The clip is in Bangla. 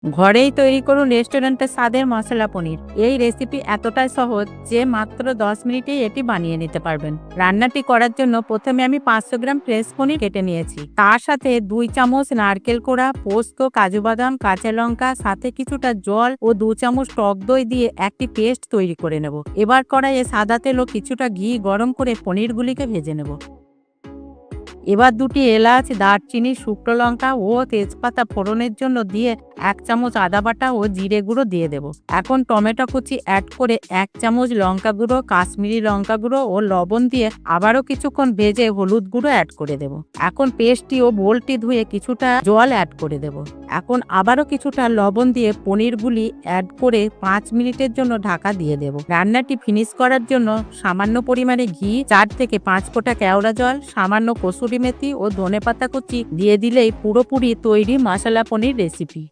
ঘরেই তৈরি করুন রেস্টুরেন্টের স্বাদের মশলা পনির। এই রেসিপি এতটাই সহজ যে মাত্র 10 মিনিটেই এটি বানিয়ে নিতে পারবেন। রান্নাটি করার জন্য প্রথমে আমি 500 গ্রাম ফ্রেশ পনির কেটে নিয়েছি। তার সাথে 2 চামচ নারকেল কোড়া, পোস্ত, কাজু বাদাম, কাঁচা লঙ্কা, সাথে কিছুটা জল ও 2 চামচ টক দই দিয়ে একটি পেস্ট তৈরি করে নেব। এবার কড়াইয়ে সাদা তেল ও কিছুটা ঘি গরম করে পনিরগুলিকে ভেজে নেব। এবার 2টি এলাচ, দারচিনি, শুকনো লঙ্কা ও তেজপাতা ফোড়নের জন্য দিয়ে 1 চামচ আদা বাটা ও জিরে গুঁড়ো দিয়ে দেব। এখন টমেটো কুচি অ্যাড করে 1 চামচ লঙ্কা গুঁড়ো, কাশ্মীরি লঙ্কা গুঁড়ো ও লবণ দিয়ে আবারও কিছুক্ষণ ভেজে হলুদ গুঁড়ো অ্যাড করে দেব। এখন পেস্টটি ও বোলটি ধুয়ে কিছুটা জল অ্যাড করে দেব। এখন আবারও কিছুটা লবণ দিয়ে পনিরগুলি অ্যাড করে 5 মিনিটের জন্য ঢাকা দিয়ে দেব। রান্নাটি ফিনিশ করার জন্য সামান্য পরিমাণে ঘি, 4 থেকে 5 ফোঁটা কেওড়া জল, সামান্য কসুরি মেথি ও ধনেপাতা কুচি দিয়ে দিলেই পুরোপুরি তৈরি মশলা পনির রেসিপি।